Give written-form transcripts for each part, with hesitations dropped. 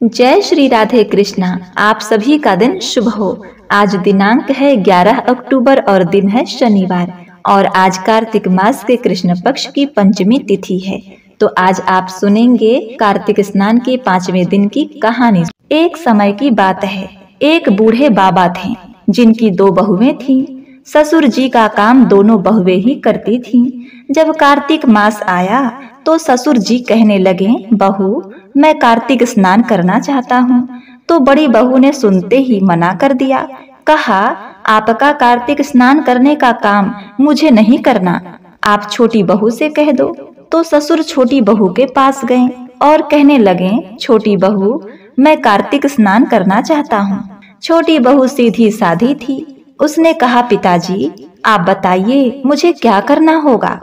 जय श्री राधे कृष्णा। आप सभी का दिन शुभ हो। आज दिनांक है 11 अक्टूबर और दिन है शनिवार और आज कार्तिक मास के कृष्ण पक्ष की पंचमी तिथि है। तो आज आप सुनेंगे कार्तिक स्नान के 5वें दिन की कहानी। एक समय की बात है, एक बूढ़े बाबा थे जिनकी 2 बहुएं थीं। ससुर जी का काम दोनों बहुएं ही करती थीं। जब कार्तिक मास आया तो ससुर जी कहने लगे, बहू मैं कार्तिक स्नान करना चाहता हूँ। तो बड़ी बहू ने सुनते ही मना कर दिया। कहा, आपका कार्तिक स्नान करने का काम मुझे नहीं करना, आप छोटी बहू से कह दो। तो ससुर छोटी बहू के पास गए और कहने लगे, छोटी बहू मैं कार्तिक स्नान करना चाहता हूँ। छोटी बहू सीधी साधी थी। उसने कहा, पिताजी आप बताइए मुझे क्या करना होगा।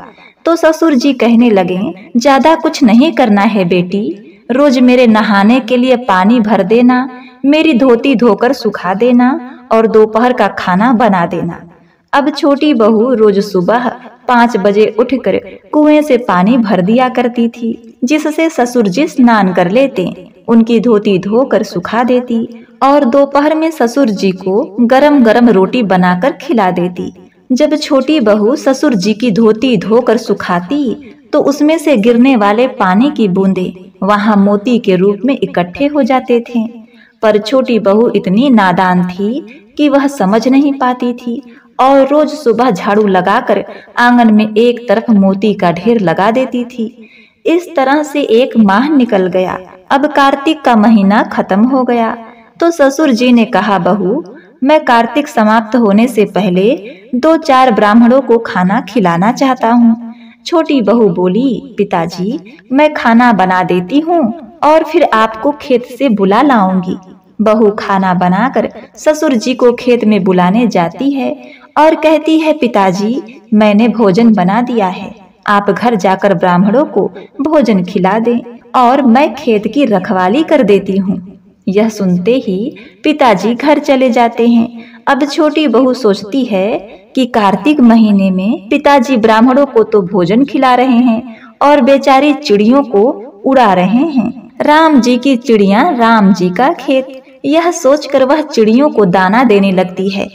तो ससुर जी कहने लगे, ज्यादा कुछ नहीं करना है बेटी, रोज मेरे नहाने के लिए पानी भर देना, मेरी धोती धोकर सुखा देना और दोपहर का खाना बना देना। अब छोटी बहू रोज सुबह 5 बजे उठकर कुएं से पानी भर दिया करती थी, जिससे ससुर जी स्नान कर लेते, उनकी धोती धोकर सुखा देती और दोपहर में ससुर जी को गरम गरम रोटी बनाकर खिला देती। जब छोटी बहू ससुर जी की धोती धोकर सुखाती तो उसमें से गिरने वाले पानी की बूंदे वहां मोती के रूप में इकट्ठे हो जाते थे। पर छोटी बहू इतनी नादान थी कि वह समझ नहीं पाती थी और रोज सुबह झाड़ू लगाकर आंगन में एक तरफ मोती का ढेर लगा देती थी। इस तरह से 1 माह निकल गया। अब कार्तिक का महीना खत्म हो गया तो ससुर जी ने कहा, बहू मैं कार्तिक समाप्त होने से पहले 2-4 ब्राह्मणों को खाना खिलाना चाहता हूँ। छोटी बहू बोली, पिताजी मैं खाना बना देती हूँ और फिर आपको खेत से बुला लाऊंगी। बहू खाना बनाकर ससुर जी को खेत में बुलाने जाती है और कहती है, पिताजी मैंने भोजन बना दिया है, आप घर जाकर ब्राह्मणों को भोजन खिला दें और मैं खेत की रखवाली कर देती हूँ। यह सुनते ही पिताजी घर चले जाते हैं। अब छोटी बहू सोचती है कि कार्तिक महीने में पिताजी ब्राह्मणों को तो भोजन खिला रहे हैं और बेचारी चिड़ियों को उड़ा रहे हैं। राम जी की चिड़िया राम जी का खेत, यह सोचकर वह चिड़ियों को दाना देने लगती है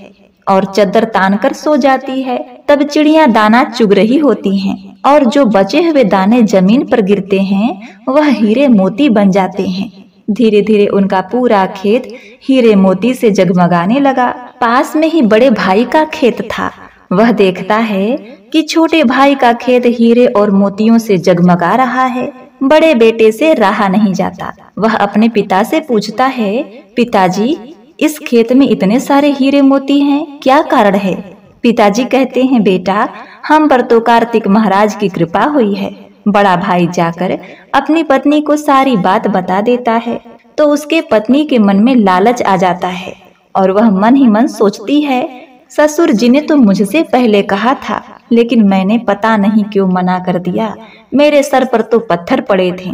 और चद्दर तान कर सो जाती है। तब चिड़िया दाना चुग रही होती हैं और जो बचे हुए दाने जमीन पर गिरते हैं वह हीरे मोती बन जाते हैं। धीरे धीरे उनका पूरा खेत हीरे मोती से जगमगाने लगा। पास में ही बड़े भाई का खेत था। वह देखता है कि छोटे भाई का खेत हीरे और मोतियों से जगमगा रहा है। बड़े बेटे से रहा नहीं जाता। वह अपने पिता से पूछता है, पिताजी इस खेत में इतने सारे हीरे मोती हैं, क्या कारण है? पिताजी कहते हैं, बेटा हम पर तो कार्तिक महाराज की कृपा हुई है। बड़ा भाई जाकर अपनी पत्नी को सारी बात बता देता है तो उसके पत्नी के मन में लालच आ जाता है और वह मन ही मन सोचती है, ससुर जी ने तो मुझसे पहले कहा था लेकिन मैंने पता नहीं क्यों मना कर दिया, मेरे सर पर तो पत्थर पड़े थे।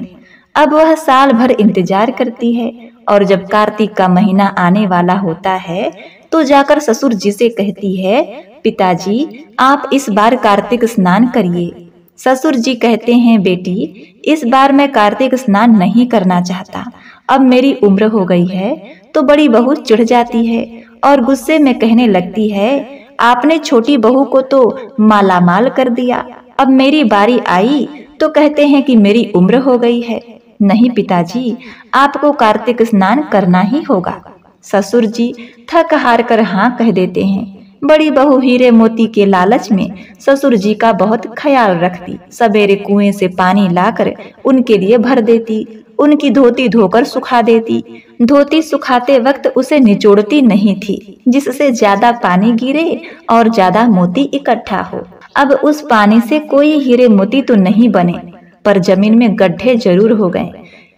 अब वह साल भर इंतजार करती है और जब कार्तिक का महीना आने वाला होता है तो जाकर ससुर जी से कहती है, पिताजी आप इस बार कार्तिक स्नान करिए। ससुर जी कहते हैं, बेटी इस बार मैं कार्तिक स्नान नहीं करना चाहता, अब मेरी उम्र हो गई है। तो बड़ी बहू चिढ़ जाती है और गुस्से में कहने लगती है, आपने छोटी बहू को तो माला माल कर दिया, अब मेरी बारी आई तो कहते हैं कि मेरी उम्र हो गई है। नहीं पिताजी आपको कार्तिक स्नान करना ही होगा। ससुर जी थक हार कर हाँ कह देते हैं। बड़ी बहू हीरे मोती के लालच में ससुर जी का बहुत ख्याल रखती। सवेरे कुएं से पानी लाकर उनके लिए भर देती, उनकी धोती धोकर सुखा देती। धोती सुखाते वक्त उसे निचोड़ती नहीं थी जिससे ज्यादा पानी गिरे और ज्यादा मोती इकट्ठा हो। अब उस पानी से कोई हीरे मोती तो नहीं बने पर जमीन में गड्ढे जरूर हो गए।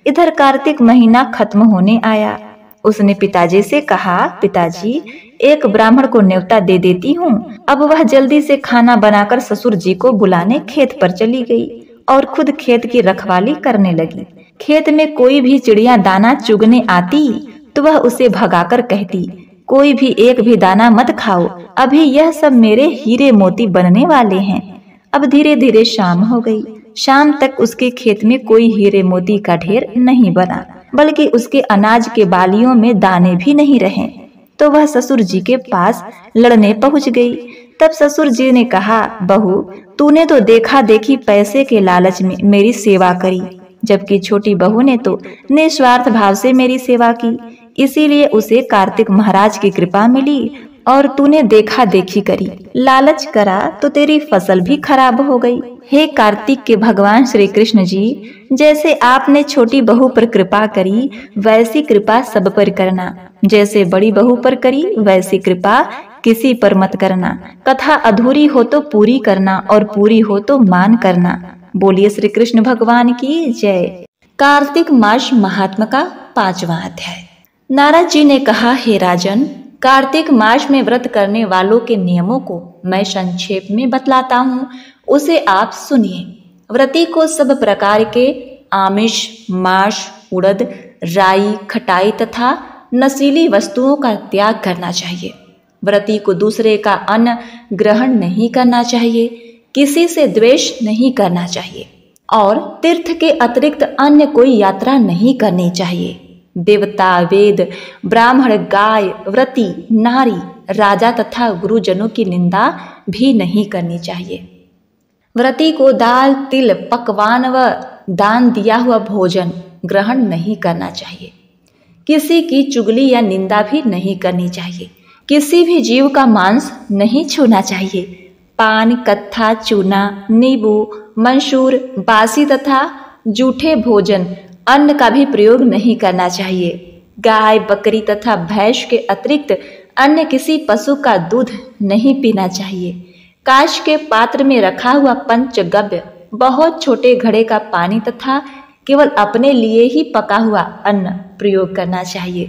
इधर कार्तिक महीना खत्म होने आया। उसने पिताजी से कहा, पिताजी एक ब्राह्मण को न्योता दे देती हूँ। अब वह जल्दी से खाना बनाकर ससुर जी को बुलाने खेत पर चली गई और खुद खेत की रखवाली करने लगी। खेत में कोई भी चिड़िया दाना चुगने आती तो वह उसे भगाकर कहती, कोई भी एक भी दाना मत खाओ, अभी यह सब मेरे हीरे मोती बनने वाले हैं। अब धीरे धीरे शाम हो गई। शाम तक उसके खेत में कोई हीरे मोती का ढेर नहीं बना। बल्कि उसके अनाज के बालियों में दाने भी नहीं रहे। तो वह ससुर जी के पास लड़ने पहुंच गई। तब ससुर जी ने कहा, बहू, तूने तो देखा देखी पैसे के लालच में मेरी सेवा करी, जबकि छोटी बहू ने तो निस्वार्थ भाव से मेरी सेवा की, इसीलिए उसे कार्तिक महाराज की कृपा मिली। और तूने देखा देखी करी, लालच करा तो तेरी फसल भी खराब हो गई। हे कार्तिक के भगवान श्री कृष्ण जी, जैसे आपने छोटी बहू पर कृपा करी, वैसी कृपा सब पर करना। जैसे बड़ी बहू पर करी, वैसी कृपा किसी पर मत करना। कथा अधूरी हो तो पूरी करना, और पूरी हो तो मान करना। बोलिए श्री कृष्ण भगवान की जय। कार्तिक मास महात्मा का 5वां अध्याय। नारद जी ने कहा, हे राजन, कार्तिक मास में व्रत करने वालों के नियमों को मैं संक्षेप में बतलाता हूँ, उसे आप सुनिए। व्रती को सब प्रकार के आमिष, मांस, उड़द, राई, खटाई तथा नशीली वस्तुओं का त्याग करना चाहिए। व्रती को दूसरे का अन्न ग्रहण नहीं करना चाहिए, किसी से द्वेष नहीं करना चाहिए, और तीर्थ के अतिरिक्त अन्य कोई यात्रा नहीं करनी चाहिए। देवता, वेद, ब्राह्मण, गाय, व्रती, नारी, राजा तथा गुरुजनों की निंदा भी नहीं करनी चाहिए। व्रती को दाल, तिल, पकवान व दान दिया हुआ भोजन ग्रहण नहीं करना चाहिए। किसी की चुगली या निंदा भी नहीं करनी चाहिए। किसी भी जीव का मांस नहीं छूना चाहिए। पान, कत्था, चूना, नींबू, मंसूर, बासी तथा जूठे भोजन अन्न का भी प्रयोग नहीं करना चाहिए। गाय, बकरी तथा भैंस के अतिरिक्त अन्य किसी पशु का दूध नहीं पीना चाहिए। कांच के पात्र में रखा हुआ पंचगव्य, बहुत छोटे घड़े का पानी तथा केवल अपने लिए ही पका हुआ अन्न प्रयोग करना चाहिए।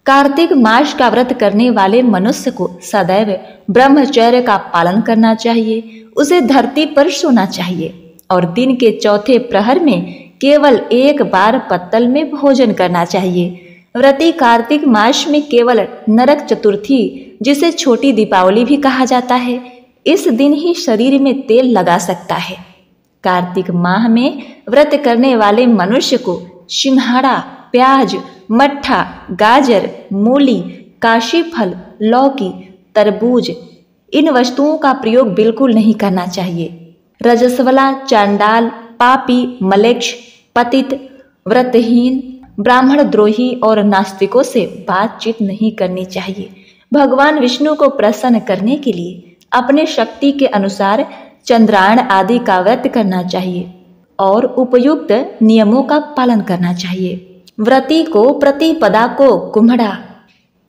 कार्तिक मास का व्रत करने वाले मनुष्य को सदैव ब्रह्मचर्य का पालन करना चाहिए। उसे धरती पर सोना चाहिए और दिन के चौथे प्रहर में केवल एक बार पत्तल में भोजन करना चाहिए। व्रती कार्तिक मास में केवल नरक चतुर्थी, जिसे छोटी दीपावली भी कहा जाता है, इस दिन ही शरीर में तेल लगा सकता है। कार्तिक माह में व्रत करने वाले मनुष्य को सिंघाड़ा, प्याज, मट्ठा, गाजर, मूली, काशी फल, लौकी, तरबूज, इन वस्तुओं का प्रयोग बिल्कुल नहीं करना चाहिए। रजस्वला, चांडाल, पापी, मलेच्छ, पतित, व्रतहीन, ब्राह्मण द्रोही और नास्तिकों से बातचीत नहीं करनी चाहिए। भगवान विष्णु को प्रसन्न करने के लिए अपने शक्ति के अनुसार चंद्रायण आदि का व्रत करना चाहिए और उपयुक्त नियमों का पालन करना चाहिए। व्रती को प्रतिपदा को कुम्हड़ा,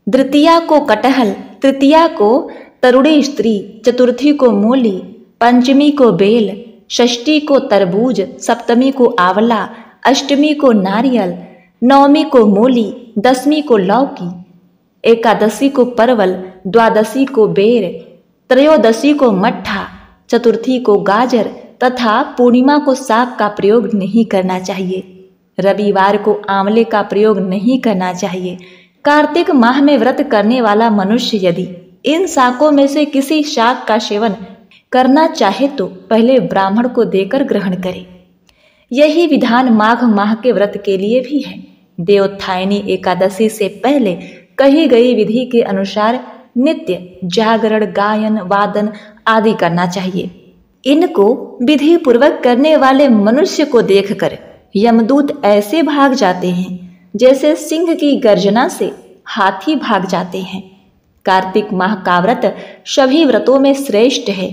द्वितीया को कटहल, तृतीया को तरुणी स्त्री, चतुर्थी को मूली, पंचमी को बेल, षष्ठी को तरबूज, सप्तमी को आंवला, अष्टमी को नारियल, नवमी को मूली, दसवीं को लौकी, एकादशी को परवल, द्वादशी को बेर, त्रयोदशी को मट्ठा, चतुर्थी को गाजर तथा पूर्णिमा को साग का प्रयोग नहीं करना चाहिए। रविवार को आंवले का प्रयोग नहीं करना चाहिए। कार्तिक माह में व्रत करने वाला मनुष्य यदि इन शाकों में से किसी शाक का सेवन करना चाहे तो पहले ब्राह्मण को देकर ग्रहण करे। यही विधान माघ माह के व्रत के लिए भी है। देवोत्थायनी एकादशी से पहले कही गई विधि के अनुसार नित्य जागरण, गायन, वादन आदि करना चाहिए। इनको विधि पूर्वक करने वाले मनुष्य को देखकर यमदूत ऐसे भाग जाते हैं जैसे सिंह की गर्जना से हाथी भाग जाते हैं। कार्तिक माह का व्रत सभी व्रतों में श्रेष्ठ है।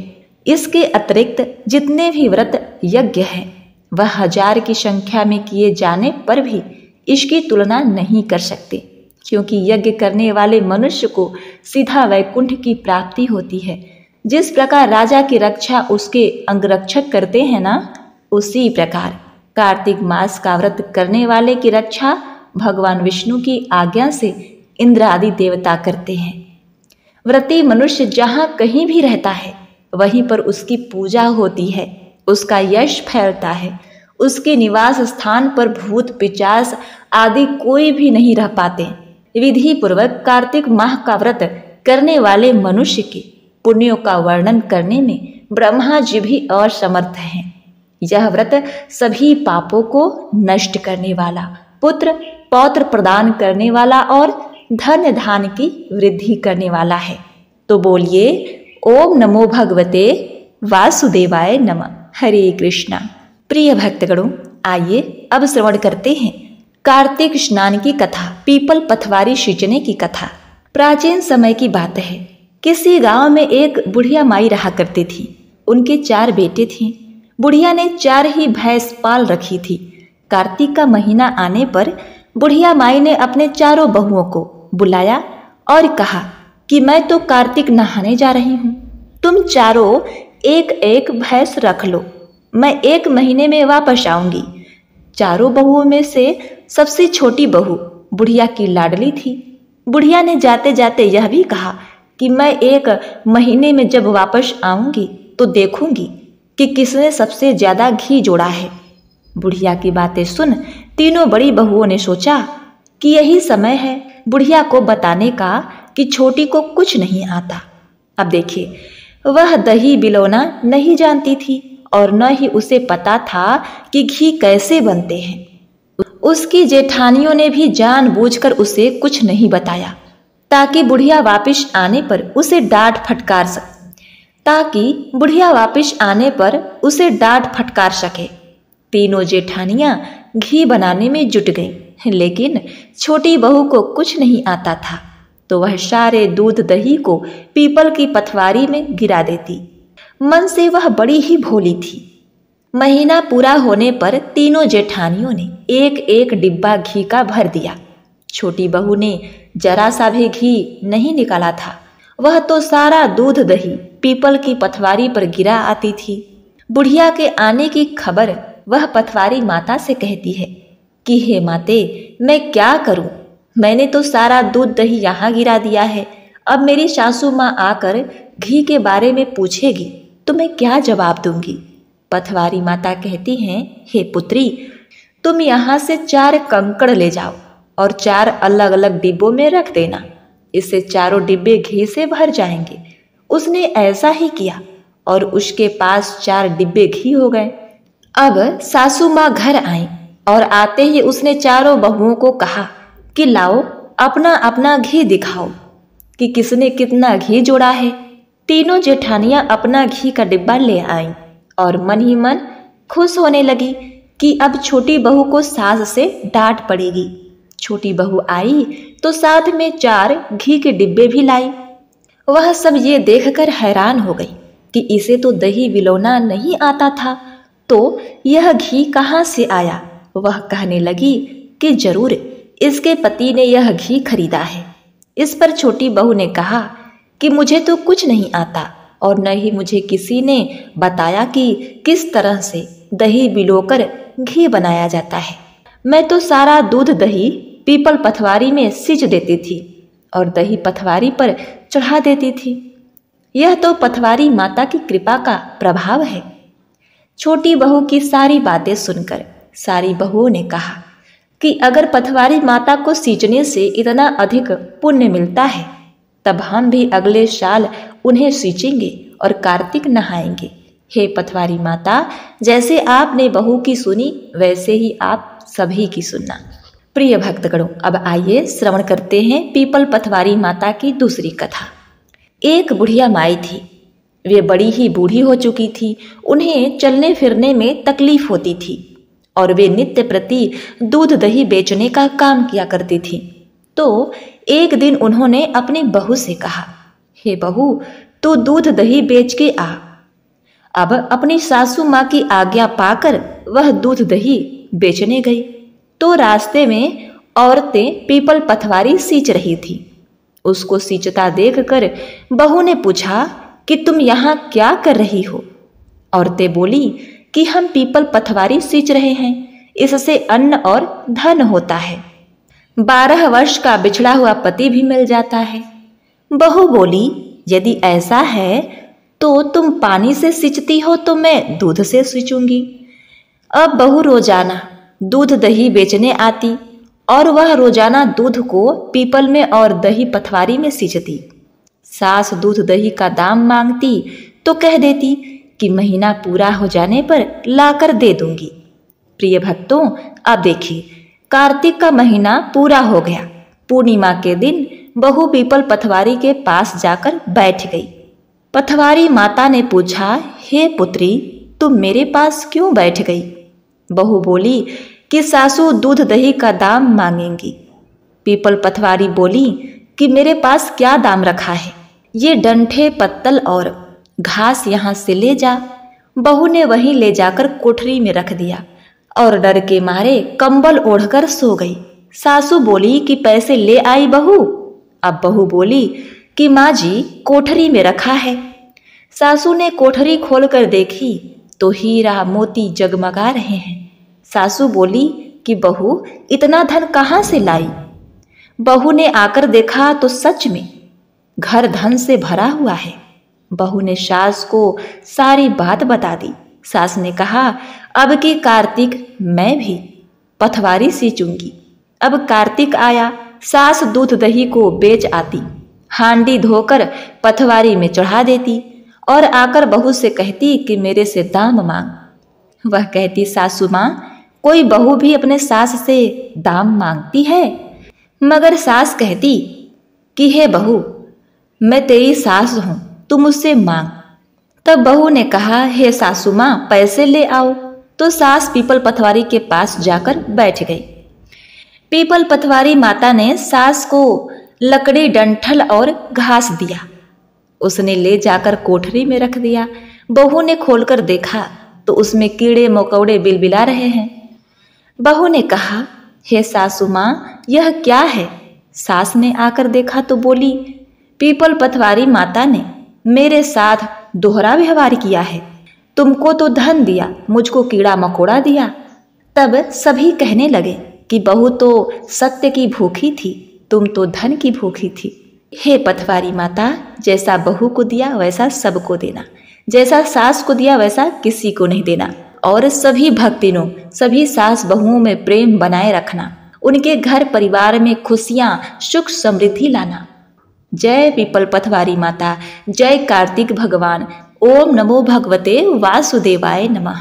इसके अतिरिक्त जितने भी व्रत यज्ञ है वह 1000 की संख्या में किए जाने पर भी इसकी तुलना नहीं कर सकते, क्योंकि यज्ञ करने वाले मनुष्य को सीधा वैकुंठ की प्राप्ति होती है। जिस प्रकार राजा की रक्षा उसके अंगरक्षक करते हैं ना, उसी प्रकार कार्तिक मास का व्रत करने वाले की रक्षा भगवान विष्णु की आज्ञा से इंद्र आदि देवता करते हैं। व्रती मनुष्य जहाँ कहीं भी रहता है वहीं पर उसकी पूजा होती है, उसका यश फैलता है। उसके निवास स्थान पर भूत, पिशाच आदि कोई भी नहीं रह पाते। विधि पूर्वक कार्तिक माह का व्रत करने वाले मनुष्य के पुण्यों का वर्णन करने में ब्रह्मा जी भी असमर्थ हैं। यह व्रत सभी पापों को नष्ट करने वाला, पुत्र, पौत्र प्रदान करने वाला और धन धान की वृद्धि करने वाला है। तो बोलिए ओम नमो भगवते वासुदेवाय नमः। हरे कृष्णा। प्रिय भक्तगणों, आइए अब श्रवण करते हैं कार्तिक स्नान की कथा, पीपल पथवारी सींचने की कथा। प्राचीन समय की बात है। किसी गांव में एक बुढ़िया माई रहा करती थी। उनके 4 बेटे थे। बुढ़िया ने 4 ही भैंस पाल रखी थी। कार्तिक का महीना आने पर बुढ़िया माई ने अपने 4 बहुओं को बुलाया और कहा कि मैं तो कार्तिक नहाने जा रही हूँ, तुम चारों एक एक भैंस रख लो, मैं 1 महीने में वापस आऊंगी। 4 बहुओं में से सबसे छोटी बहू बुढ़िया की लाडली थी। बुढ़िया ने जाते जाते यह भी कहा कि मैं 1 महीने में जब वापस आऊंगी तो देखूंगी कि किसने सबसे ज्यादा घी जोड़ा है। बुढ़िया की बातें सुन तीनों बड़ी बहुओं ने सोचा कि यही समय है बुढ़िया को बताने का कि छोटी को कुछ नहीं आता। अब देखिए, वह दही बिलौना नहीं जानती थी और न ही उसे पता था कि घी कैसे बनते हैं। उसकी जेठानियों ने भी जानबूझकर उसे कुछ नहीं बताया ताकि बुढ़िया वापस आने पर उसे डांट फटकार सके। तीनों जेठानियां घी बनाने में जुट गईं, लेकिन छोटी बहू को कुछ नहीं आता था तो वह सारे दूध दही को पीपल की पथवारी में गिरा देती। मन से वह बड़ी ही भोली थी। महीना पूरा होने पर तीनों जेठानियों ने 1-1 डिब्बा घी का भर दिया। छोटी बहू ने जरा सा भी घी नहीं निकाला था। वह तो सारा दूध दही पीपल की पथवारी पर गिरा आती थी। बुढ़िया के आने की खबर वह पथवारी माता से कहती है कि हे माते, मैं क्या करूं? मैंने तो सारा दूध दही यहाँ गिरा दिया है। अब मेरी सासू माँ आकर घी के बारे में पूछेगी तो मैं क्या जवाब दूंगी? पथवारी माता कहती हैं, हे पुत्री, तुम यहाँ से 4 कंकड़ ले जाओ और 4 अलग अलग डिब्बों में रख देना। इससे 4 डिब्बे घी से भर जाएंगे। उसने ऐसा ही किया और उसके पास 4 डिब्बे घी हो गए। अब सासू माँ घर आई और आते ही उसने 4 बहुओं को कहा कि लाओ अपना अपना घी दिखाओ कि किसने कितना घी जोड़ा है। तीनों जेठानियां अपना घी का डिब्बा ले आईं और मन ही मन खुश होने लगी कि अब छोटी बहू को सास से डांट पड़ेगी। छोटी बहू आई तो साथ में 4 घी के डिब्बे भी लाई। वह सब ये देखकर हैरान हो गई कि इसे तो दही बिलौना नहीं आता था, तो यह घी कहाँ से आया। वह कहने लगी कि जरूर इसके पति ने यह घी खरीदा है। इस पर छोटी बहू ने कहा कि मुझे तो कुछ नहीं आता और न ही मुझे किसी ने बताया कि किस तरह से दही बिलोकर घी बनाया जाता है। मैं तो सारा दूध दही पीपल पथवारी में सींच देती थी और दही पथवारी पर चढ़ा देती थी। यह तो पथवारी माता की कृपा का प्रभाव है। छोटी बहू की सारी बातें सुनकर सारी बहुओं ने कहा कि अगर पथवारी माता को सींचने से इतना अधिक पुण्य मिलता है तब हम भी अगले साल उन्हें सींचेंगे और कार्तिक नहाएंगे। हे पथवारी माता, जैसे आपने बहू की सुनी वैसे ही आप सभी की सुनना। प्रिय भक्तगणों, अब आइए श्रवण करते हैं पीपल पथवारी माता की दूसरी कथा। एक बुढ़िया माई थी। वे बड़ी ही बूढ़ी हो चुकी थी। उन्हें चलने फिरने में तकलीफ होती थी और वे नित्य प्रति दूध दही बेचने का काम किया करती थी। तो एक दिन उन्होंने अपनी बहू से कहा, हे बहू, तू दूध दही बेच के आ। अब अपनी सासू माँ की आज्ञा पाकर वह दूध दही बेचने गई तो रास्ते में औरतें पीपल पथवारी सींच रही थी। उसको सींचता देखकर बहू ने पूछा कि तुम यहाँ क्या कर रही हो? औरतें बोली कि हम पीपल पथवारी सींच रहे हैं, इससे अन्न और धन होता है। 12 वर्ष का बिछड़ा हुआ पति भी मिल जाता है। बहू बोली, यदि ऐसा है तो तुम पानी से सींचती हो तो मैं दूध से सींचूंगी। अब बहू रोजाना दूध दही बेचने आती और वह रोजाना दूध को पीपल में और दही पथवारी में सींचती। सास दूध दही का दाम मांगती तो कह देती कि महीना पूरा हो जाने पर लाकर दे दूंगी। प्रिय भक्तों, अब देखिए, कार्तिक का महीना पूरा हो गया। पूर्णिमा के दिन बहू पीपल पथवारी के पास जाकर बैठ गई। पथवारी माता ने पूछा, हे पुत्री, तुम मेरे पास क्यों बैठ गई? बहू बोली कि सासू दूध दही का दाम मांगेंगी। पीपल पथवारी बोली कि मेरे पास क्या दाम रखा है, ये डंठे पत्तल और घास यहाँ से ले जा। बहू ने वहीं ले जाकर कोठरी में रख दिया और डर के मारे कंबल ओढ़कर सो गई। सासू बोली कि पैसे ले आई बहू? अब बहू बोली कि माँ जी, कोठरी में रखा है। सासू ने कोठरी खोलकर देखी तो हीरा मोती जगमगा रहे हैं। सासू बोली कि बहू, इतना धन कहाँ से लाई? बहू ने आकर देखा तो सच में घर धन से भरा हुआ है। बहू ने सास को सारी बात बता दी। सास ने कहा, अब की कार्तिक मैं भी पथवारी सींचूंगी। अब कार्तिक आया, सास दूध दही को बेच आती, हांडी धोकर पथवारी में चढ़ा देती और आकर बहू से कहती कि मेरे से दाम मांग। वह कहती, सासू माँ, कोई बहू भी अपने सास से दाम मांगती है? मगर सास कहती कि हे बहू, मैं तेरी सास हूं, तू मुझसे मांग। तब बहू ने कहा, हे सासू माँ, पैसे ले आओ। तो सास पीपल पथवारी के पास जाकर बैठ गई। पीपल पथवारी माता ने सास को लकड़ी, डंठल और घास दिया। उसने ले जाकर कोठरी में रख दिया। बहू ने खोलकर देखा तो उसमें कीड़े मकोड़े बिलबिला रहे हैं। बहू ने कहा, हे सासू माँ, यह क्या है? सास ने आकर देखा तो बोली, पीपल पथवारी माता ने मेरे साथ दोहरा व्यवहार किया है। तुमको तो धन दिया, मुझको कीड़ा मकोड़ा दिया। तब सभी कहने लगे कि बहू तो सत्य की भूखी थी, तुम तो धन की भूखी थी। हे पथवारी माता, जैसा बहू को दिया वैसा सबको देना, जैसा सास को दिया वैसा किसी को नहीं देना। और सभी भक्तिनों, सभी सास बहुओं में प्रेम बनाए रखना, उनके घर परिवार में खुशियां, सुख समृद्धि लाना। जय पीपल पथवारी माता, जय कार्तिक भगवान। ओम नमो भगवते वासुदेवाय नमः।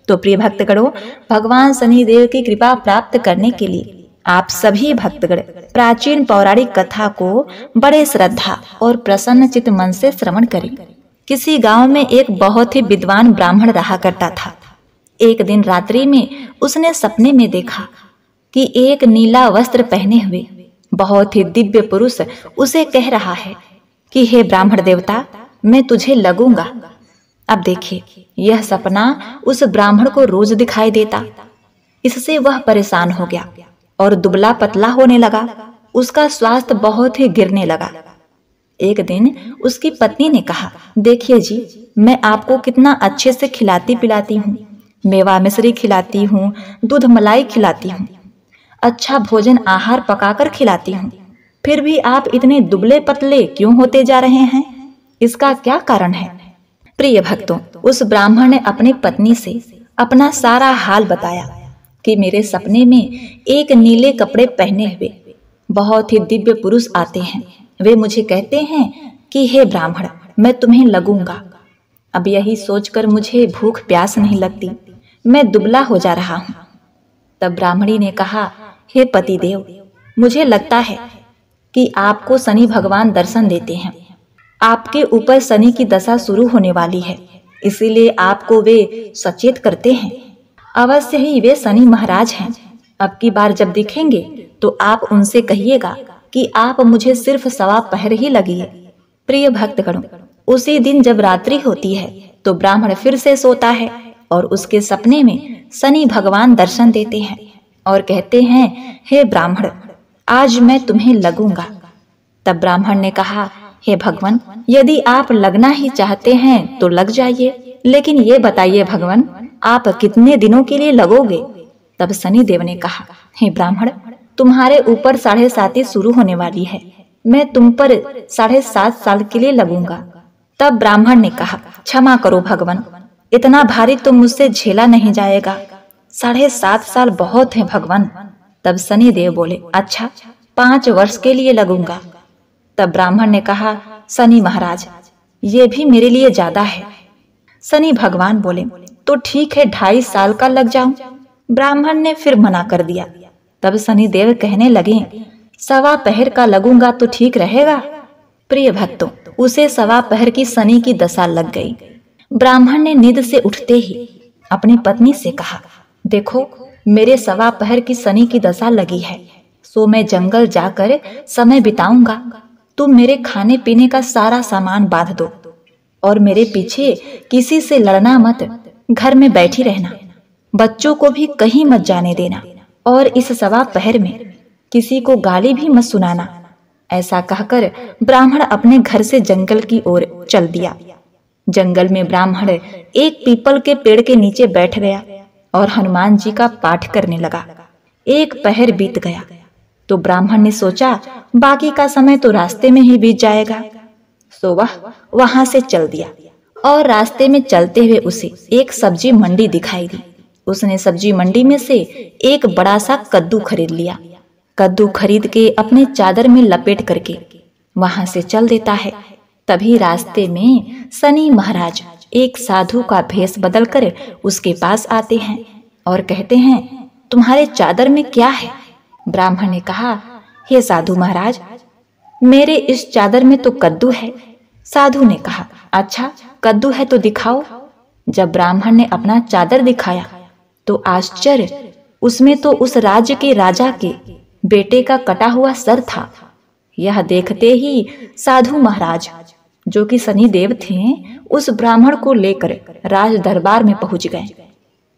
तो प्रिय भक्तगणों, भगवान शनिदेव की कृपा प्राप्त करने के लिए आप सभी भक्तगण प्राचीन पौराणिक कथा को बड़े श्रद्धा और प्रसन्न चित्त मन से श्रवण करें। किसी गांव में एक बहुत ही विद्वान ब्राह्मण रहा करता था। एक दिन रात्रि में उसने सपने में देखा कि एक नीला वस्त्र पहने हुए बहुत ही दिव्य पुरुष उसे कह रहा है कि हे ब्राह्मण देवता, मैं तुझे लगूंगा। अब देखिए, यह सपना उस ब्राह्मण को रोज दिखाई देता। इससे वह परेशान हो गया और दुबला पतला होने लगा। उसका स्वास्थ्य बहुत ही गिरने लगा। एक दिन उसकी पत्नी ने कहा, देखिए जी, मैं आपको कितना अच्छे से खिलाती पिलाती हूँ, मेवा मिश्री खिलाती हूँ, दूध मलाई खिलाती हूँ, अच्छा भोजन आहार पकाकर खिलाती हूँ, फिर भी आप इतने दुबले पतले क्यों होते जा रहे हैं? इसका क्या कारण है? प्रिय भक्तों, उस ब्राह्मण ने अपनी पत्नी से अपना सारा हाल बताया कि मेरे सपने में एक नीले कपड़े पहने हुए बहुत ही दिव्य पुरुष आते हैं। वे मुझे कहते हैं कि हे ब्राह्मण, मैं तुम्हें लगूंगा। अब यही सोचकर मुझे भूख प्यास नहीं लगती, मैं दुबला हो जा रहा हूँ। तब ब्राह्मणी ने कहा, हे पतिदेव, मुझे लगता है कि आपको शनि भगवान दर्शन देते हैं। आपके ऊपर शनि की दशा शुरू होने वाली है, इसीलिए आपको वे सचेत करते हैं। अवश्य ही वे शनि महाराज हैं। अब की बार जब दिखेंगे तो आप उनसे कहिएगा कि आप मुझे सिर्फ सवा पहर ही लगिए। प्रिय भक्तगणों, उसी दिन जब रात्रि होती है तो ब्राह्मण फिर से सोता है और उसके सपने में शनि भगवान दर्शन देते हैं और कहते हैं, हे ब्राह्मण, आज मैं तुम्हें लगूंगा। तब ब्राह्मण ने कहा, हे भगवान, यदि आप लगना ही चाहते हैं तो लग जाइए, लेकिन ये बताइए भगवान, आप कितने दिनों के लिए लगोगे? तब शनिदेव ने कहा, हे ब्राह्मण, तुम्हारे ऊपर 7.5 शुरू होने वाली है, मैं तुम पर 7.5 साल के लिए लगूंगा। तब ब्राह्मण ने कहा, क्षमा करो भगवान, इतना भारी तो मुझसे झेला नहीं जाएगा, 7.5 साल बहुत है भगवान। तब शनिदेव बोले, अच्छा 5 वर्ष के लिए लगूंगा। तब ब्राह्मण ने कहा, शनि महाराज, ये भी मेरे लिए ज्यादा है। शनि भगवान बोले, तो ठीक है 2.5 साल का लग जाऊं। ब्राह्मण ने फिर मना कर दिया। तब शनिदेव कहने लगे, सवा पहर का लगूंगा तो ठीक रहेगा। प्रिय भक्तों, उसे सवा पहर की शनि की दशा लग गई। ब्राह्मण ने नींद से उठते ही अपनी पत्नी से कहा, देखो मेरे सवा पहर की शनि की दशा लगी है, सो मैं जंगल जाकर समय बिताऊंगा। तुम मेरे खाने पीने का सारा सामान बांध दो और मेरे पीछे किसी से लड़ना मत, घर में बैठी रहना, बच्चों को भी कहीं मत जाने देना और इस सवा पहर में किसी को गाली भी मत सुनाना। ऐसा कहकर ब्राह्मण अपने घर से जंगल की ओर चल दिया। जंगल में ब्राह्मण एक पीपल के पेड़ के नीचे बैठ गया और हनुमान जी का पाठ करने लगा। एक पहर बीत गया तो ब्राह्मण ने सोचा बाकी का समय तो रास्ते में ही बीत जाएगा, सो वह वहां से चल दिया और रास्ते में चलते हुए उसे एक सब्जी मंडी दिखाई दी। उसने सब्जी मंडी में से एक बड़ा सा कद्दू खरीद लिया। कद्दू खरीद के अपने चादर में लपेट करके वहां से चल देता है। तभी रास्ते में शनि महाराज एक साधु का भेष बदलकर उसके पास आते हैं और कहते हैं, तुम्हारे चादर में क्या है? ब्राह्मण ने कहा, हे साधु महाराज, मेरे इस चादर में तो कद्दू है। साधु ने कहा, अच्छा कद्दू है तो दिखाओ। जब ब्राह्मण ने अपना चादर दिखाया तो आश्चर्य, उसमें तो उस राज्य के राजा के बेटे का कटा हुआ सर था। यह देखते ही साधु महाराज, जो कि शनिदेव थे, उस ब्राह्मण को लेकर राज दरबार में पहुंच गए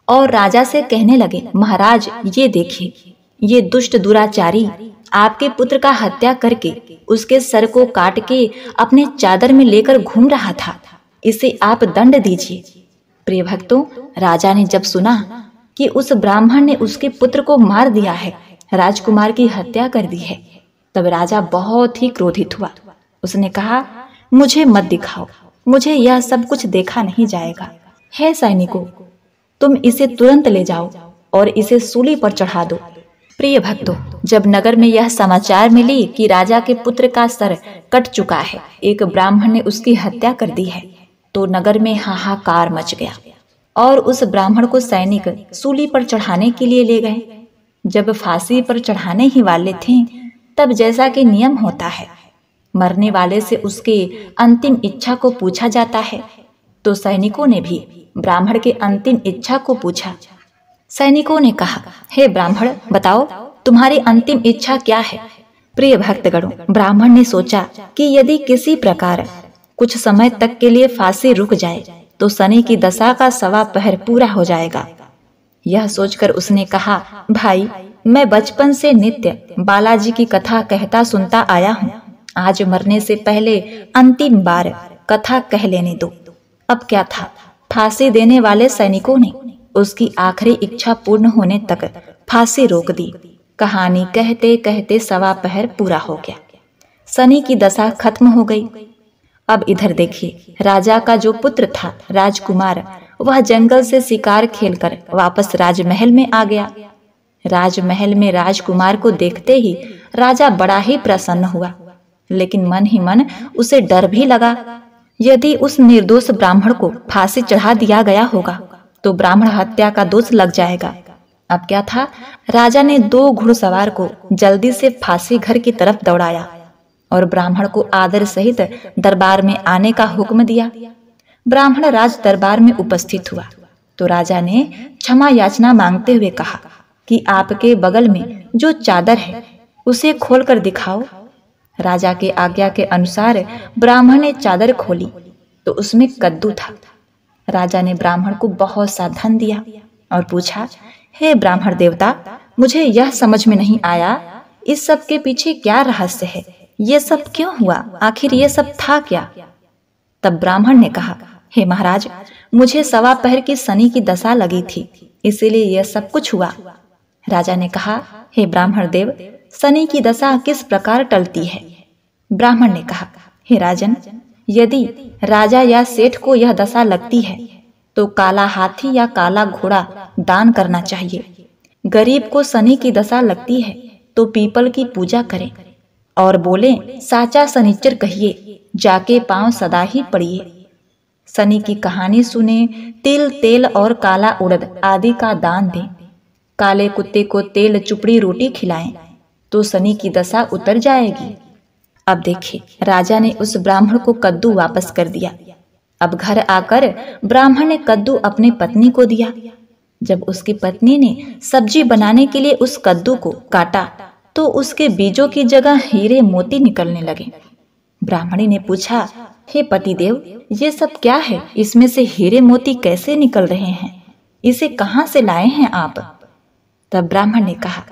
और राजा से कहने लगे, महाराज ये देखिए, ये दुष्ट दुराचारी आपके पुत्र का हत्या करके उसके सर को काट के अपने चादर में लेकर घूम रहा था, इसे आप दंड दीजिए। प्रिय भक्तों, राजा ने जब सुना कि उस ब्राह्मण ने उसके पुत्र को मार दिया है, राजकुमार की हत्या कर दी है, तब राजा बहुत ही क्रोधित हुआ। उसने कहा, मुझे मत दिखाओ, मुझे यह सब कुछ देखा नहीं जाएगा। हे सैनिकों, तुम इसे तुरंत ले जाओ और इसे सूली पर चढ़ा दो। प्रिय भक्तों, जब नगर में यह समाचार मिली कि राजा के पुत्र का सर कट चुका है, एक ब्राह्मण ने उसकी हत्या कर दी है, तो नगर में हाहाकार मच गया और उस ब्राह्मण को सैनिक सूली पर चढ़ाने के लिए ले गए। जब फांसी पर चढ़ाने ही वाले थे, तब जैसा कि नियम होता है, मरने वाले से उसके अंतिम इच्छा को पूछा जाता है, तो सैनिकों ने भी ब्राह्मण के अंतिम इच्छा को पूछा। सैनिकों ने कहा, हे ब्राह्मण, बताओ तुम्हारी अंतिम इच्छा क्या है? प्रिय भक्तगणों, ब्राह्मण ने सोचा कि यदि किसी प्रकार कुछ समय तक के लिए फांसी रुक जाए तो शनि की दशा का सवा पहर पूरा हो जाएगा। यह सोचकर उसने कहा, भाई, मैं बचपन से नित्य बालाजी की कथा कहता सुनता आया हूँ, आज मरने से पहले अंतिम बार कथा कह लेने दो। अब क्या था, फांसी देने वाले सैनिकों ने उसकी आखिरी इच्छा पूर्ण होने तक फांसी रोक दी। कहानी कहते कहते सवा पहर पूरा हो गया, शनि की दशा खत्म हो गई। अब इधर देखिए, राजा का जो पुत्र था राजकुमार, वह जंगल से शिकार खेलकर वापस राजमहल में आ गया। राजमहल में राजकुमार को देखते ही राजा बड़ा ही प्रसन्न हुआ, लेकिन मन ही मन उसे डर भी लगा। यदि उस निर्दोष ब्राह्मण को फांसी चढ़ा दिया गया होगा तो ब्राह्मण हत्या का दोष लग जाएगा। अब क्या था, राजा ने 2 घुड़सवार को जल्दी से फांसी घर की तरफ दौड़ाया और ब्राह्मण को आदर सहित दरबार में आने का हुक्म दिया। ब्राह्मण राज दरबार में उपस्थित हुआ तो राजा ने क्षमा याचना मांगते हुए कहा कि आपके बगल में जो चादर है उसे खोलकर दिखाओ। राजा के आज्ञा के अनुसार ब्राह्मण ने चादर खोली तो उसमें कद्दू था। राजा ने ब्राह्मण को बहुत सा धन दिया और पूछा, हे ब्राह्मण देवता, मुझे यह समझ में नहीं आया, इस सब के पीछे क्या रहस्य है? ये सब क्यों हुआ? आखिर ये सब था क्या? तब ब्राह्मण ने कहा, हे महाराज, मुझे सवा पहर की शनि की दशा लगी थी, इसीलिए यह सब कुछ हुआ। राजा ने कहा, हे ब्राह्मण देव, शनि की दशा किस प्रकार टलती है? ब्राह्मण ने कहा, हे राजन, यदि राजा या सेठ को यह दशा लगती है तो काला हाथी या काला घोड़ा दान करना चाहिए। गरीब को शनि की दशा लगती है तो पीपल की पूजा करें और बोले, साचा शनिचर कहिए, जाके पांव सदा ही पड़िए। शनि की कहानी सुने, तिल, तेल और काला उड़द आदि का दान दें। काले कुत्ते को तेल चुपड़ी रोटी खिलाएं तो शनि की दशा उतर जाएगी। अब देखिए, राजा ने उस ब्राह्मण को कद्दू वापस कर दिया। अब घर आकर ब्राह्मण ने कद्दू अपनी पत्नी को दिया। जब उसकी पत्नी ने सब्जी बनाने के लिए उस कद्दू को काटा तो उसके बीजों की जगह हीरे मोती निकलने लगे। ब्राह्मणी ने पूछा, हे पतिदेव, ये सब क्या है? इसमें से हीरे मोती कैसे निकल रहे हैं? इसे कहाँ से लाए हैं आप? तब ब्राह्मण ने कहा,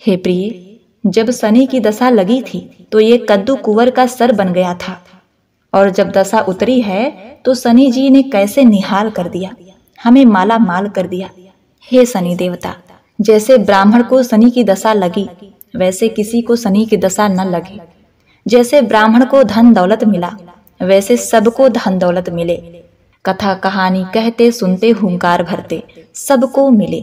हे प्रिय, जब शनि की दशा लगी थी तो ये कद्दू कुंवर का सर बन गया था, और जब दशा उतरी है तो शनि जी ने कैसे निहाल कर दिया, हमें माला माल कर दिया। हे शनि देवता, जैसे ब्राह्मण को शनि की दशा लगी वैसे किसी को शनि की दशा न लगे। जैसे ब्राह्मण को धन दौलत मिला वैसे सबको धन दौलत मिले। कथा कहानी कहते सुनते हुंकार भरते सबको मिले।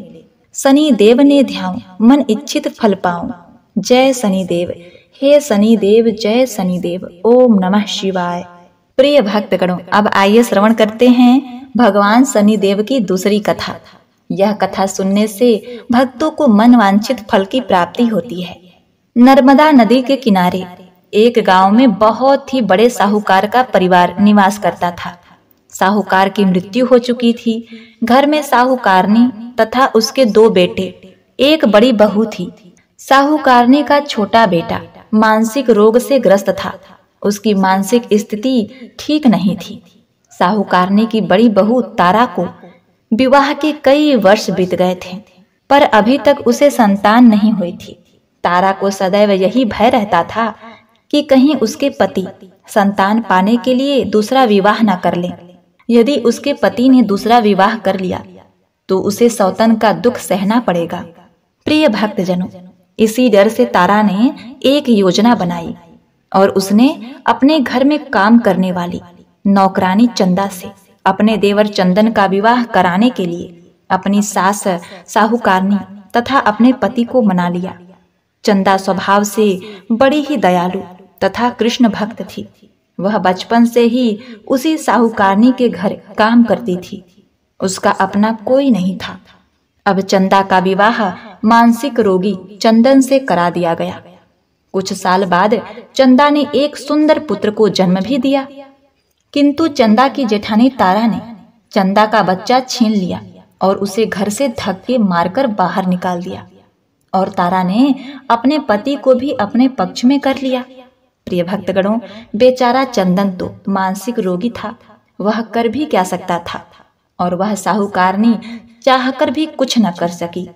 शनि देव ने ध्यान मन इच्छित फल पाऊं। जय शनि देव, हे शनि देव, जय शनि देव। ओम नमः शिवाय। प्रिय भक्तगणों, अब आइए श्रवण करते हैं भगवान शनि देव की दूसरी कथा। यह कथा सुनने से भक्तों को मन वांछित फल की प्राप्ति होती है। नर्मदा नदी के किनारे एक गांव में बहुत ही बड़े साहूकार का परिवार निवास करता था। साहूकार की मृत्यु हो चुकी थी। घर में साहूकारनी तथा उसके 2 बेटे, एक बड़ी बहू थी। साहूकारनी का छोटा बेटा मानसिक रोग से ग्रस्त था। उसकी मानसिक स्थिति ठीक नहीं थी। साहूकारनी की बड़ी बहू तारा को विवाह के कई वर्ष बीत गए थे, पर अभी तक उसे संतान नहीं हुई थी। तारा को सदैव यही भय रहता था कि कहीं उसके पति संतान पाने के लिए दूसरा विवाह न कर लें। यदि उसके पति ने दूसरा विवाह कर लिया तो उसे सौतन का दुख सहना पड़ेगा। प्रिय भक्तजनों, इसी डर से तारा ने एक योजना बनाई और उसने अपने घर में काम करने वाली नौकरानी चंदा से अपने देवर चंदन का विवाह कराने के लिए अपनी सास साहूकारनी तथा अपने पति को मना लिया। चंदा स्वभाव से बड़ी ही दयालु तथा कृष्ण भक्त थी। वह बचपन से ही उसी साहूकारनी के घर काम करती थी। उसका अपना कोई नहीं था। अब चंदा का विवाह मानसिक रोगी चंदन से करा दिया गया। कुछ साल बाद चंदा ने एक सुंदर पुत्र को जन्म भी दिया, किंतु चंदा की जेठानी तारा ने चंदा का बच्चा छीन लिया और उसे घर से धक्के मारकर बाहर निकाल दिया। और तारा ने अपने पति को भी अपने पक्ष में कर लिया। प्रिय भक्तगणों, बेचारा चंदन तो मानसिक रोगी था, वह कर भी क्या सकता था, और वह साहूकारनी चाहकर भी कुछ न कर सकी।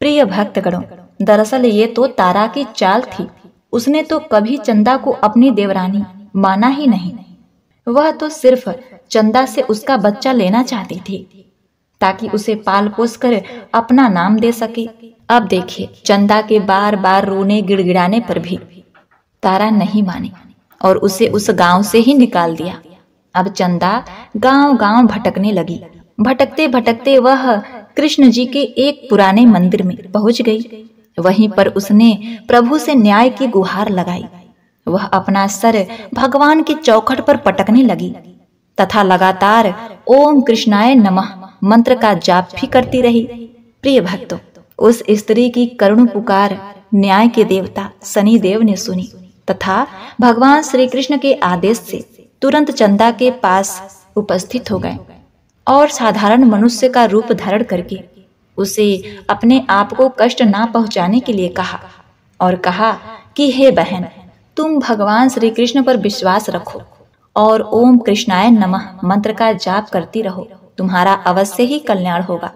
प्रिय भक्तगणों, दरअसल ये तो तारा की चाल थी। उसने तो कभी चंदा को अपनी देवरानी माना ही नहीं। वह तो सिर्फ चंदा से उसका बच्चा लेना चाहती थी ताकि उसे पाल पोस कर अपना नाम दे सके। अब देखिए, चंदा के बार बार रोने गिड़गिड़ाने पर भी तारा नहीं मानी और उसे उस गांव से ही निकाल दिया। अब चंदा गांव-गांव भटकने लगी। भटकते भटकते वह कृष्ण जी के एक पुराने मंदिर में पहुंच गई। वहीं पर उसने प्रभु से न्याय की गुहार लगाई। वह अपना सर भगवान की चौखट पर पटकने लगी तथा लगातार ओम कृष्णाय नमः मंत्र का जाप भी करती रही। प्रिय भक्तों, उस स्त्री की करुण पुकार न्याय के देवता शनि देव ने सुनी तथा भगवान श्री कृष्ण के आदेश से तुरंत चंदा के पास उपस्थित हो गए और साधारण मनुष्य का रूप धारण करके उसे अपने आप को कष्ट ना पहुंचाने के लिए कहा और कहा कि हे बहन, तुम भगवान श्री कृष्ण पर विश्वास रखो और ओम कृष्णाय नमः मंत्र का जाप करती रहो। तुम्हारा अवश्य ही कल्याण होगा।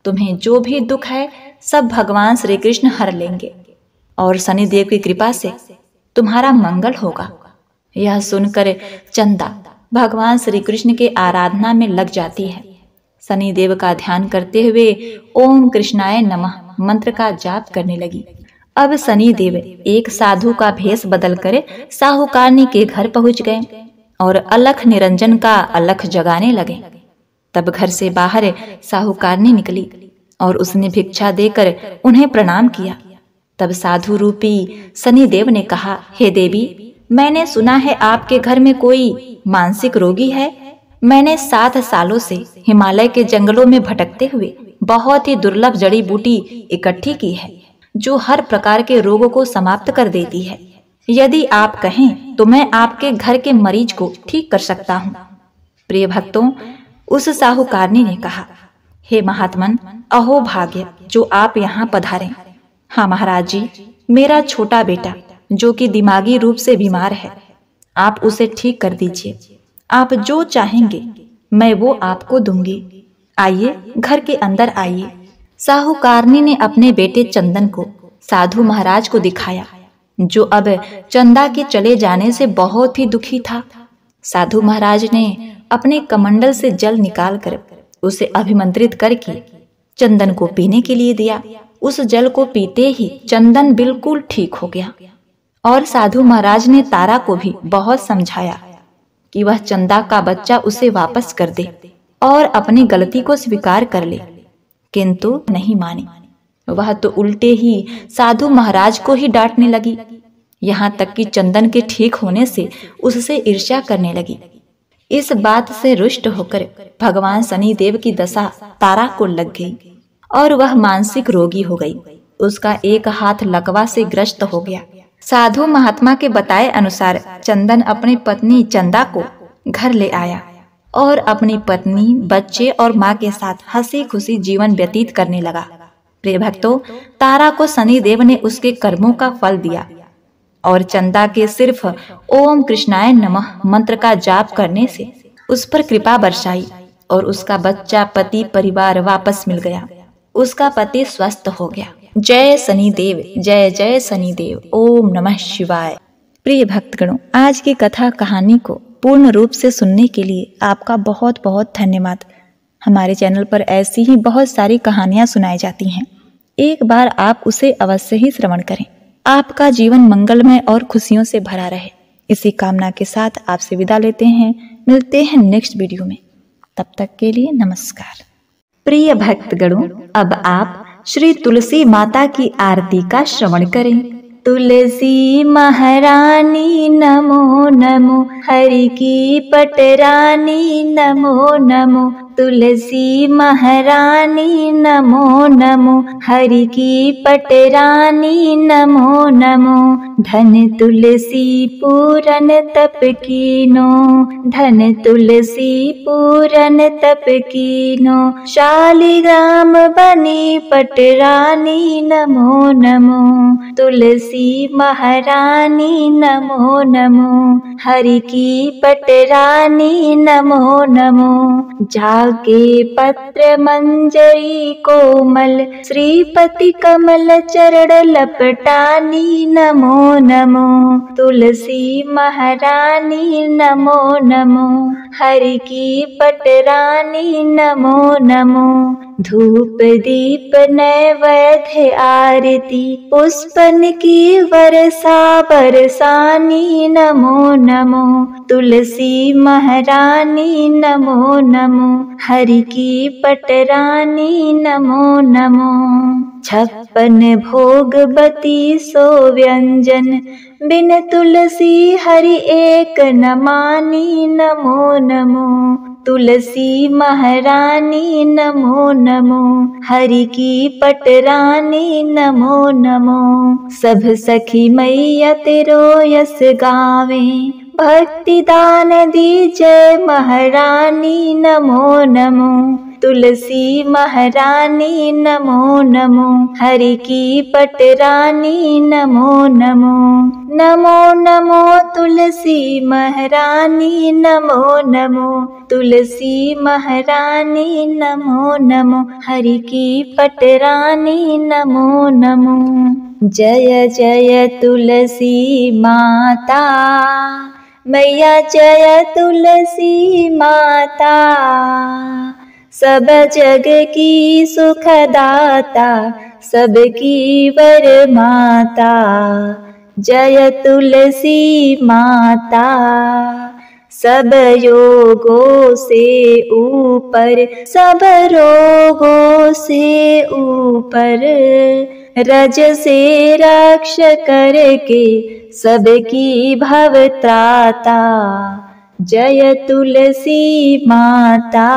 तुम्हें जो भी दुख है सब भगवान श्री कृष्ण हर लेंगे और शनिदेव की कृपा से तुम्हारा मंगल होगा। यह सुनकर चंदा भगवान श्री कृष्ण के आराधना में लग जाती है। शनिदेव का ध्यान करते हुए ओम कृष्णाय नमः मंत्र का जाप करने लगी। अब शनिदेव एक साधु का भेष बदलकर साहूकारनी के घर पहुंच गए और अलख निरंजन का अलख जगाने लगे। तब घर से बाहर साहूकारनी निकली और उसने भिक्षा देकर उन्हें प्रणाम किया। तब साधु रूपी शनिदेव ने कहा, हे देवी, मैंने सुना है आपके घर में कोई मानसिक रोगी है। मैंने 7 सालों से हिमालय के जंगलों में भटकते हुए बहुत ही दुर्लभ जड़ी बूटी इकट्ठी की है, जो हर प्रकार के रोगों को समाप्त कर देती है। यदि आप कहें तो मैं आपके घर के मरीज को ठीक कर सकता हूँ। प्रिय भक्तों, उस साहूकारनी ने कहा, हे महात्मन, अहो भाग्य जो आप यहाँ पधारे। हाँ महाराज जी, मेरा छोटा बेटा जो कि दिमागी रूप से बीमार है, आप उसे ठीक कर दीजिए। आप जो चाहेंगे मैं वो आपको दूंगी। आइए, घर के अंदर आइए। साहूकारनी ने अपने बेटे चंदन को साधु महाराज को दिखाया, जो अब चंदा के चले जाने से बहुत ही दुखी था। साधु महाराज ने अपने कमंडल से जल निकालकर उसे अभिमंत्रित करके चंदन को पीने के लिए दिया। उस जल को पीते ही चंदन बिल्कुल ठीक हो गया। और साधु महाराज ने तारा को भी बहुत समझाया कि वह चंदा का बच्चा उसे वापस कर दे और अपनी गलती को स्वीकार कर ले, किंतु नहीं मानी। वह तो उल्टे ही साधु महाराज को ही डांटने लगी, यहाँ तक कि चंदन के ठीक होने से उससे ईर्ष्या करने लगी। इस बात से रुष्ट होकर भगवान शनिदेव की दशा तारा को लग गई और वह मानसिक रोगी हो गई। उसका एक हाथ लकवा से ग्रस्त हो गया। साधु महात्मा के बताए अनुसार चंदन अपनी पत्नी चंदा को घर ले आया और अपनी पत्नी, बच्चे और माँ के साथ हंसी खुशी जीवन व्यतीत करने लगा। प्रिय भक्तों, तारा को शनिदेव ने उसके कर्मों का फल दिया और चंदा के सिर्फ ओम कृष्णाय नमः मंत्र का जाप करने से उस पर कृपा बरसाई और उसका बच्चा, पति, परिवार वापस मिल गया। उसका पति स्वस्थ हो गया। जय शनिदेव, जय जय शनिदेव, ओम नमः शिवाय। प्रिय भक्तगणों, आज की कथा कहानी को पूर्ण रूप से सुनने के लिए आपका बहुत बहुत धन्यवाद। हमारे चैनल पर ऐसी ही बहुत सारी कहानियां सुनाई जाती हैं। एक बार आप उसे अवश्य ही श्रवण करें। आपका जीवन मंगलमय और खुशियों से भरा रहे, इसी कामना के साथ आपसे विदा लेते हैं। मिलते हैं नेक्स्ट वीडियो में। तब तक के लिए नमस्कार। प्रिय भक्तगणों, अब आप श्री तुलसी माता की आरती का श्रवण करें। तुलसी महारानी नमो नमो, हरि की पटरानी नमो नमो। तुलसी महारानी नमो नमो, हरि की पटरानी नमो नमो। धन तुलसी पूरन तप कीनो, धन तुलसी पूरन तप कीनो। शालिग्राम बनी पटरानी नमो नमो। तुलसी महारानी नमो नमो, हरि की पटरानी नमो नमो। जागे पत्र मंजरी कोमल, श्रीपति कमल चरण लपटानी नमो नमो। तुलसी महारानी नमो नमो, हरि की पटरानी नमो नमो। धूप दीप नैवेद्य आरती, पुष्पन की वर्षा बरसानी नमो नमो। तुलसी महारानी नमो नमो, हरि की पटरानी नमो नमो। 56 भोगवती सो व्यंजन, बिन तुलसी हरि एक न मानी नमो नमो। तुलसी महारानी नमो नमो, हरि की पटरानी नमो नमो। सब सखी मैया तेरो यस गावे, भक्ति दान दी जय महारानी नमो नमो। तुलसी महारानी नमो नमो, हरि की पटरानी नमो नमो। नमो नमो तुलसी महारानी नमो नमो। तुलसी महारानी नमो नमो, हरि की पटरानी नमो नमो। जय जय तुलसी माता, मैया जय तुलसी माता। सब जग की सुखदाता, सबकी वर माता। जय तुलसी माता। सब योगों से ऊपर, सब रोगों से ऊपर, रज से रक्ष करके सबकी भव त्राता। जय तुलसी माता।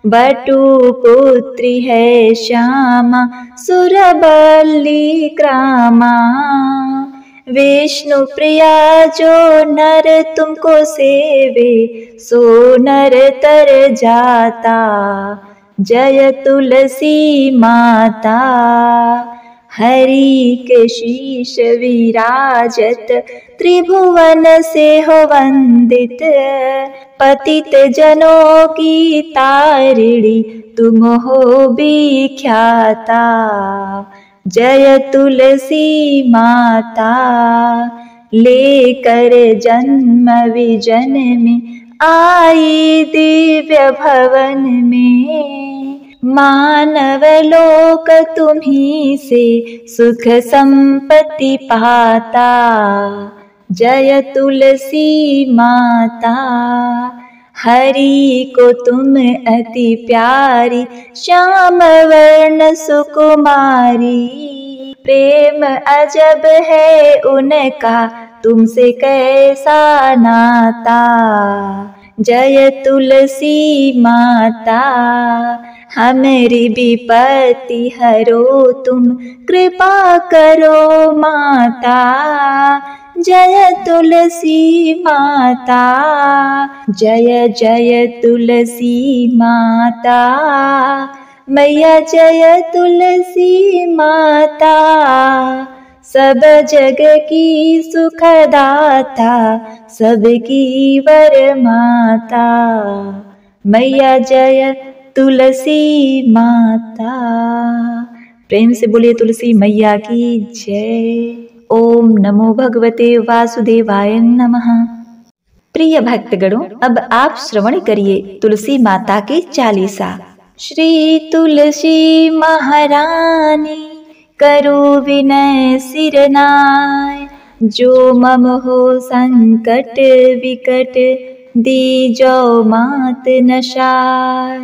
बटु पुत्री है श्यामा, सुरबल्ली ग्रामा। विष्णु प्रिया जो नर तुमको सेवे, सो नर तर जाता। जय तुलसी माता। हरि के शीश विराजत, त्रिभुवन से हो वंदित। पतित जनों की तारिणी, तुम हो विख्याता। जय तुलसी माता। लेकर जन्म विजन में, आई दिव्य भवन में। मानव लोक तुम्ही से, सुख संपत्ति पाता। जय तुलसी माता। हरि को तुम अति प्यारी, श्याम वर्ण सुकुमारी। प्रेम अजब है उनका, तुमसे कैसा नाता। जय तुलसी माता। हमारी विपत्ति हरो तुम, कृपा करो माता। जय तुलसी माता। जय जय तुलसी माता। मैया जय तुलसी माता। सब जग की सुखदाता, सबकी वर माता। मैया जय तुलसी माता। प्रेम से बोलिए तुलसी मैया की जय। ओम नमो भगवते वासुदेवाय नमः। प्रिय भक्तगणों, अब आप श्रवण करिए तुलसी माता के चालीसा। श्री तुलसी महारानी, करो विनय सिर नाय। जो मम हो संकट विकट, दीजो मात नशाय।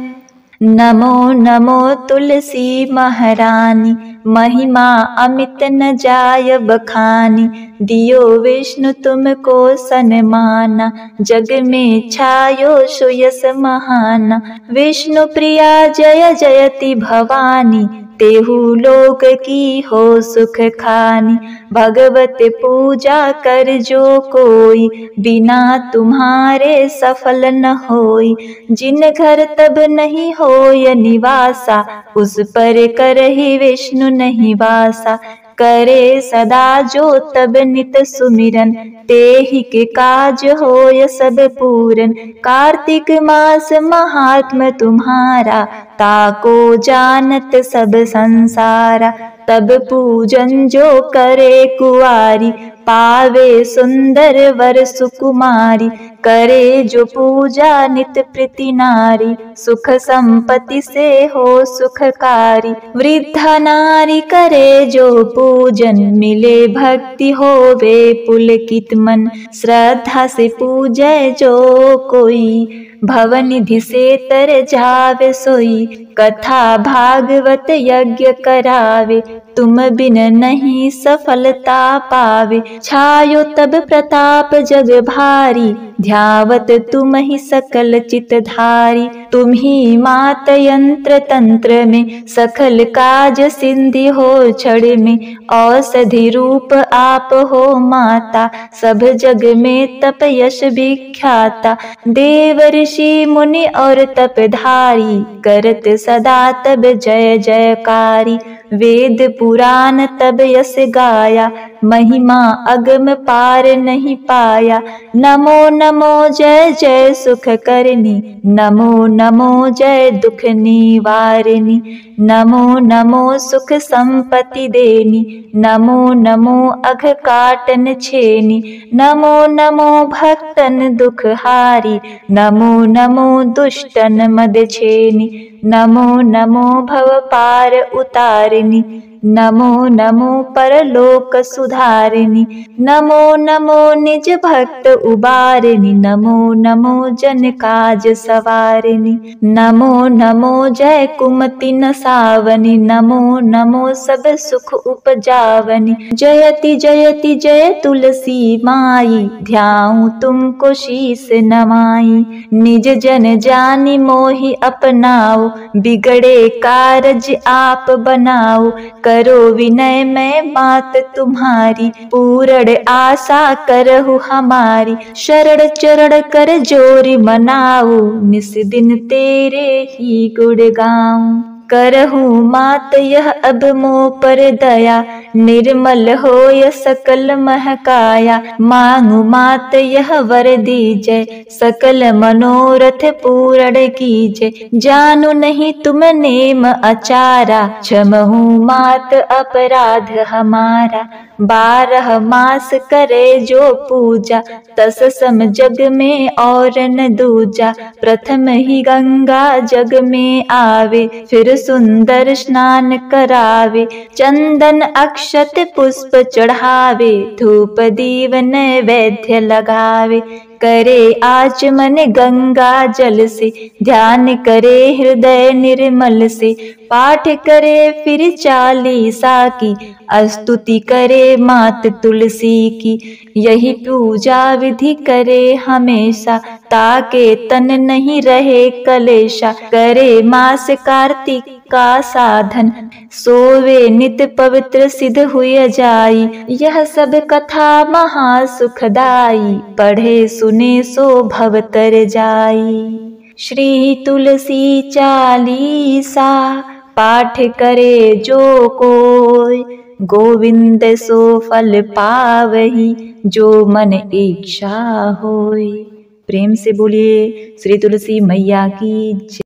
नमो नमो तुलसी महारानी, महिमा अमित न जाय बखानी। दियो विष्णु तुमको सन्माना, जग में छायो सुयस महाना। विष्णु प्रिया जय जयति भवानी, तेहु लोक की हो सुख खानी। भगवत पूजा कर जो कोई, बिना तुम्हारे सफल न होई। जिन घर तब नहीं होय निवासा, उस पर करहि विष्णु नहीं वासा। करे सदा जो तब नित सुमिरन, तेहि के काज होय सब पूरन। कार्तिक मास महात्म तुम्हारा, ताको जानत सब संसारा। तब पूजन जो करे कुआरी, पावे सुंदर वर सुकुमारी। करे जो पूजा नित प्रीति नारी, सुख संपत्ति से हो सुखकारी। वृद्धा नारी करे जो पूजन, मिले भक्ति होवे पुलकित मन। श्रद्धा से पूजय जो कोई, भवनिधि से तर जावे सोई। कथा भागवत यज्ञ करावे, तुम बिन नहीं सफलता पावे। छायो तब प्रताप जग भारी, ध्यावत तुम ही सकल चित धारी। तुम ही मात यंत्र तंत्र में, सकल काज सिद्धि हो छड़ में। औषधि रूप आप हो माता, सब जग में तप यश विख्याता। देव ऋषि मुनि और तपधारी, करत सदा तब जय जयकारी। वेद पुराण तब यस गाया, महिमा अगम पार नहीं पाया। नमो नमो जय जय सुख करनी, नमो नमो जय दुख निवारिणी। नमो नमो सुख संपत्ति देनी, नमो नमो अघ काटन छेनी। नमो नमो भक्तन दुख हारी, नमो नमो दुष्टन मद छेनी। नमो नमो भव पार उतारिणी, नमो नमो परलोक सुधारिणी, नमो नमो निज भक्त उबारिणी, नमो नमो जन काज सवारिणी, नमो नमो जय कुमति नसावनी, नमो नमो सब सुख उपजावनी, जयति जयति जय तुलसी माई, ध्याऊं तुमको शीस नमाई, निज जन जानि मोहि अपनाओ, बिगड़े कारज आप बनाओ, करो विनय मैं बात तुम्हारी, पूर्ण आशा करहु हमारी, शरण चरण कर जोरी मनाओ, निस दिन तेरे ही गुण गाऊं, करहूँ मात यह अब मोह पर दया, निर्मल होय सकल महकाया, मांगू मात यह वर दीजय, सकल मनोरथ पूर्ण कीजय, जानू नहीं तुम नेम अचारा, क्षमहु मात अपराध हमारा, 12 मास करे जो पूजा, तस सम जग में और न दूजा, प्रथम ही गंगा जग में आवे, फिर सुंदर स्नान करावे, चंदन अक्षत पुष्प चढ़ावे, धूप दीप नैवेद्य लगावे, करे आचमन गंगा जल से, ध्यान करे हृदय निर्मल से, पाठ करे फिर 40 की, स्तुति करे मात तुलसी की, यही पूजा विधि करे हमेशा, ताके तन नहीं रहे कलेशा, करे मास कार्तिक का साधन, सोवे नित पवित्र सिद्ध हुए जाई, यह सब कथा महा सुखदाई, पढ़े सुने सो भव तर जाई। श्री तुलसी चालीसा पाठ करे जो कोय, गोविंद सो फल पावही, जो मन इच्छा होय। प्रेम से बोलिए श्री तुलसी मैया की जय।